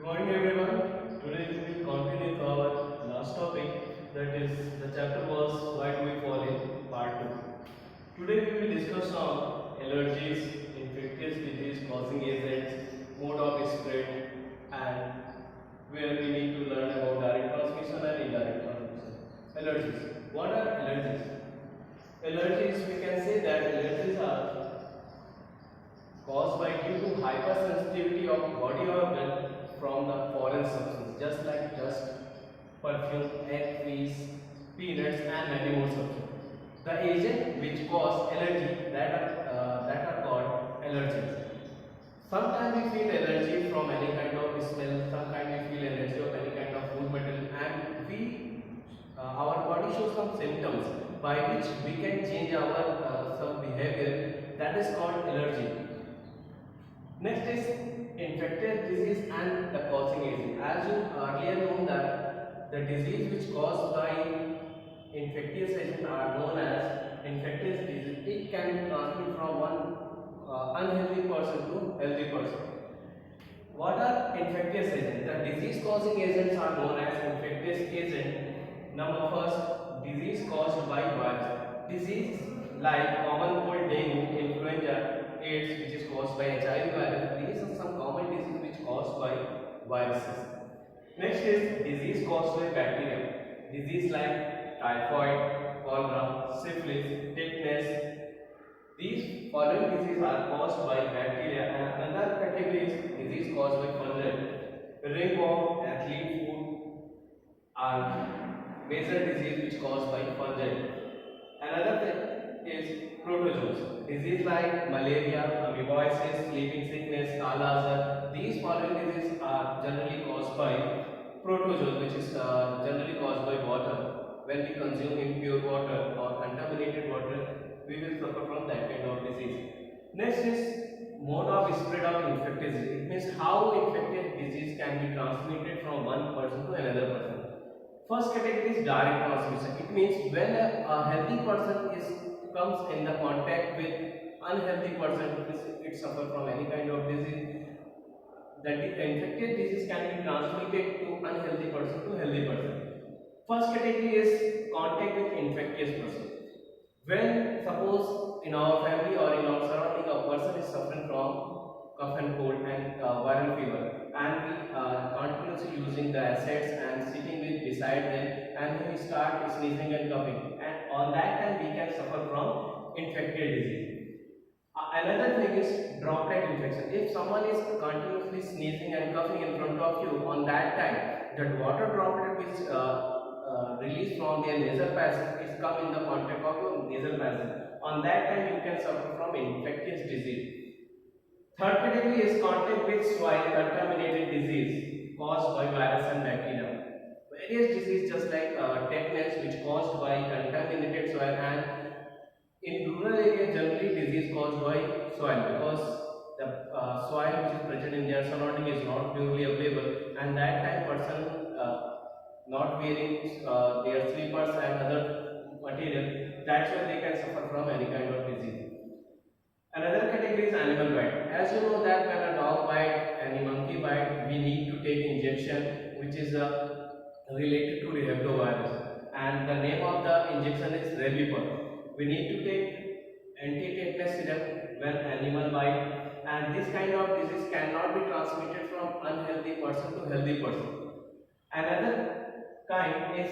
Good morning everyone. Today we will continue with our last topic, that is the chapter was why do we fall in part 2. Today we will discuss on allergies, infectious disease causing agents, mode of spread, and where we need to learn about direct transmission and indirect transmission. Allergies. What are allergies? Allergies, we can say that allergies are caused by due to hypersensitivity of body organ from the foreign substance, just like dust, perfume, egg, fleas, peanuts, and many more substances. The agent which cause allergy that are called allergens. Sometimes we feel allergy from any kind of smell. Sometimes we feel allergy of any kind of food material, and our body shows some symptoms by which we can change our some behavior. That is called allergy. Next is infectious disease and the causing agent. As you earlier known that the disease which caused by infectious agent are known as infectious disease. It can be transmitted from one unhealthy person to healthy person. What are infectious agents? The disease causing agents are known as infectious agent. Number first, disease caused by virus. Disease like common cold, dengue, influenza, AIDS, which is caused by HIV virus. These are some common diseases which caused by viruses. Next is disease caused by bacteria. Disease like typhoid, cholera, syphilis, tetanus. These following diseases are caused by bacteria, and another category is disease caused by fungi. Ringworm, athlete foot are major disease which caused by fungi. Another thing is protozoans. Disease like malaria, amoebiasis, sleeping sickness, kala azar. These following diseases are generally caused by protozoans, which is generally caused by water. When we consume impure water or contaminated water, we will suffer from that kind of disease. Next is mode of spread of infectious disease. It means how infectious disease can be transmitted from one person to another person. First category is direct transmission. It means when a healthy person comes in the contact with unhealthy person, it suffer from any kind of disease. That the infected disease can be transmitted to unhealthy person to healthy person. First category is contact with infectious person. When suppose in our family or in our surrounding a person is suffering from cough and cold and viral fever, and we continuously using the assets and sitting with beside them, and we start sneezing and coughing, and on that time we can suffer from infected disease. Another thing is droplet infection. If someone is continuously sneezing and coughing in front of you, on that time, that water droplet which released from their nasal passage is come in the contact of your nasal passage. On that time, you can suffer from infectious disease. Third category is contact with soil contaminated disease caused by virus and bacteria. Various disease just like tetanus, which caused by contaminated soil, and in rural area generally disease caused by soil, because the soil which is present in their surrounding is not purely available, and that time person not wearing their slippers and other material, that's why they can suffer from any kind of disease. Another category is animal bite. As you know that when a dog bite, any monkey bite, we need to take injection which is related to rehabdovirus, and the name of the injection is Rabipur. We need to take anti-tetanus serum when animal bite, and this kind of disease cannot be transmitted from unhealthy person to healthy person. Another kind is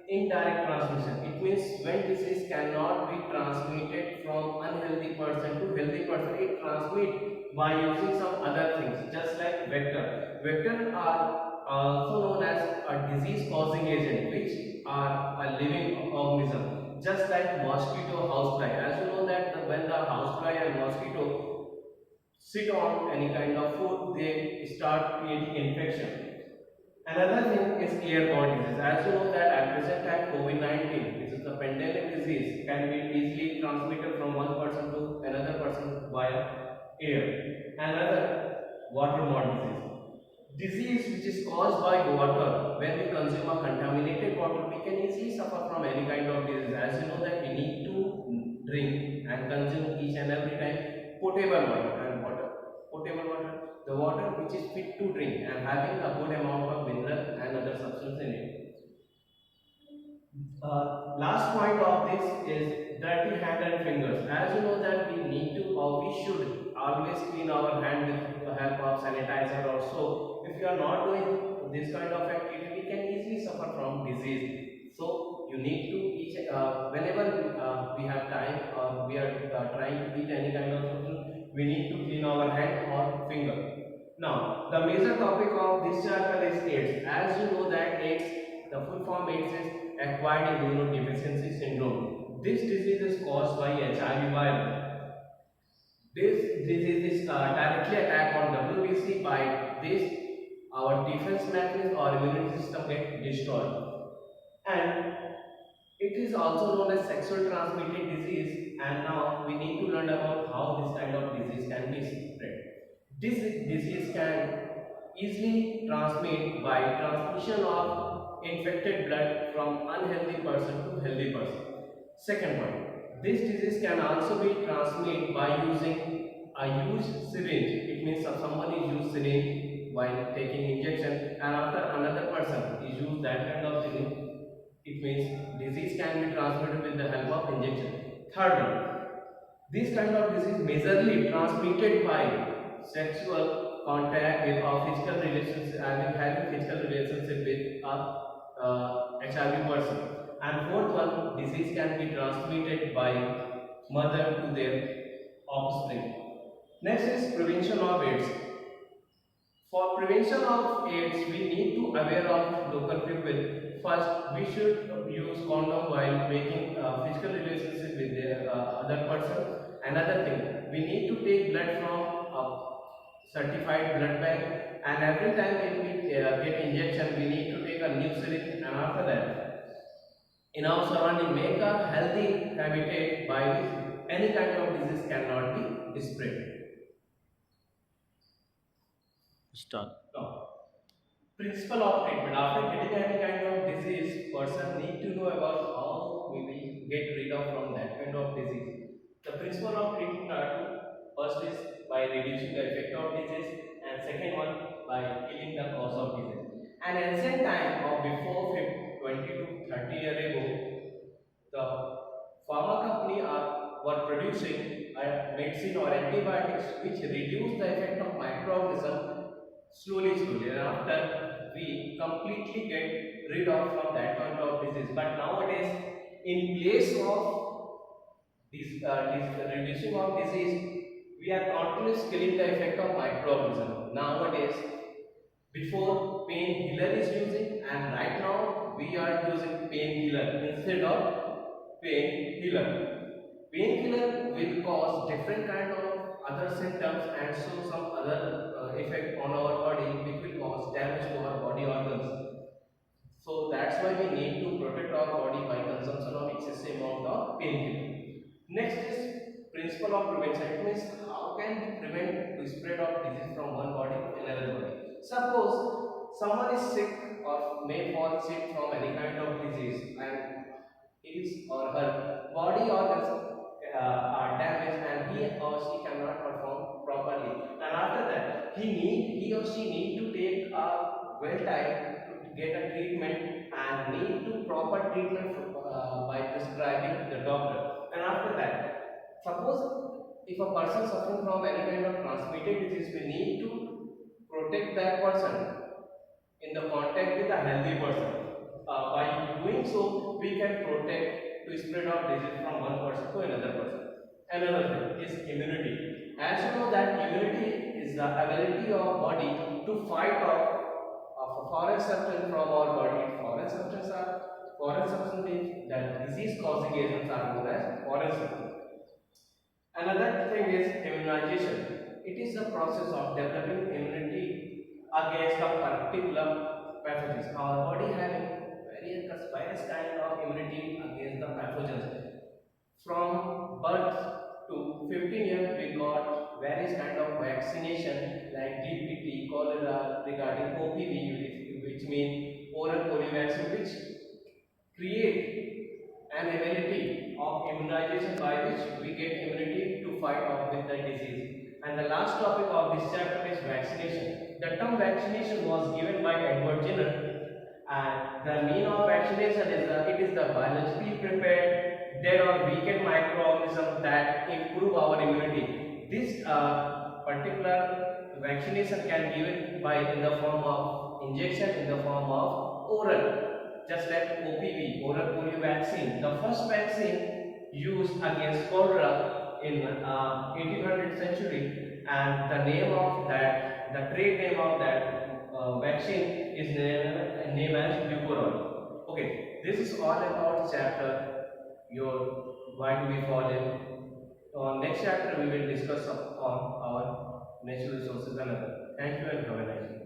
indirect transmission. It means when disease cannot be transmitted from unhealthy person to healthy person, it transmits by using some other things, just like vector. Vector are also known as a disease causing agent, which are a living organism, just like mosquito, housefly. As you know that when the housefly and mosquito sit on any kind of food, they start creating infection. Another thing is airborne disease. As you know that at present time COVID-19, which is the pandemic disease, can be easily transmitted from one person to another person via air. Another, waterborne disease. Disease which is caused by water. When we consume a contaminated water, we can easily suffer from any kind of disease. As you know that we need to drink and consume each and every time potable water and water. Potable water. the water which is fit to drink and having a good amount of mineral and other substance in it. Last point of this is dirty hand and fingers. As you know that we need to or we should always clean our hand with the help of sanitizer or soap. If you are not doing this kind of activity, we can easily suffer from disease. So you need to each whenever we have time or we are trying to eat any kind of food, we need to clean our hand or finger. Now the major topic of this chapter is AIDS. As you know that AIDS, the full form AIDS is acquired immunodeficiency syndrome. This disease is caused by HIV virus. This disease is directly attack on WBC. By this, our defense mechanism or immunity system get destroyed. And it is also known as sexual transmitted disease. And now we need to learn about how this kind of disease can be spread. This disease can easily transmit by transmission of infected blood from unhealthy person to healthy person. Second point, this disease can also be transmitted by using a used syringe. It means if someone is used syringe while taking injection and after another person is used that kind of syringe, it means disease can be transmitted with the help of injection. Third one, this kind of disease majorly transmitted by sexual contact with or physical relationship, having physical relationship with a HIV person. And fourth one, disease can be transmitted by mother to their offspring. Next is prevention of AIDS. For prevention of AIDS, we need to aware of local people. First, we should use condom while making physical relationship with the other person. Another thing, we need to take blood from a certified blood bank, and every time when we get injection, we need to take a new syringe, and after that, in our surrounding, make a healthy habitat by which any kind of disease cannot be spread. Start. Now, principle of treatment. After getting any kind of disease, person need to know about how we will get rid of from that kind of disease. The principle of treatment are two. First is by reducing the effect of disease, and second one by killing the cause of disease. And ancient time of before 20 to 30 years ago, the pharma company were producing a medicine or antibiotics which reduce the effect of microorganism slowly, and after we completely get rid of from that kind of disease. But nowadays, in place of this reducing of disease, we are continuously killing the effect of microorganism. Nowadays, before painkiller is using, and right now we are using painkiller instead of painkiller. Painkiller will cause different kind of other symptoms and show some other effect on our body, which will cause damage to our body organs. So that's why we need to protect our body by consumption of excessive amount of painkiller. Next is principle of prevention. It means how can we prevent the spread of disease from one body to another body. Suppose someone is sick or may fall sick from any kind of disease, and his or her body organs are damaged and he or she cannot perform properly. And after that, he or she need to take a well time to get a treatment and need to proper treatment by prescribing the doctor. And after that, suppose if a person suffering from any kind of transmitted disease, we need to protect that person in the contact with a healthy person. By doing so, we can protect to spread of disease from one person to another person. Another thing is immunity. As you know that immunity is the ability of body to fight off a foreign substance from our body. Foreign substances that disease causing agents are known as foreign substances. Another thing is immunization. It is the process of developing immunity against a particular pathogens. Our body having various kind of immunity against the pathogens. From birth to 15 years, we got various kind of vaccination like DPT, cholera, regarding OPV, which means oral polio vaccine, which create an ability of immunization by which we get immunity to fight off with the disease. And the last topic of this chapter is vaccination. The term vaccination was given by Edward Jenner, and the meaning of vaccination is that it is the biologically prepared dead or weakened microorganisms that improve our immunity. This particular vaccination can be given by in the form of injection, in the form of oral, just like OPV, oral polio vaccine. The first vaccine used against cholera in 1800th century, and the name of that, the trade name of that vaccine is named as Leucoron. Okay, this is all about chapter your why do we fall in. Next chapter we will discuss on our natural resources and other. Thank you and have a nice day.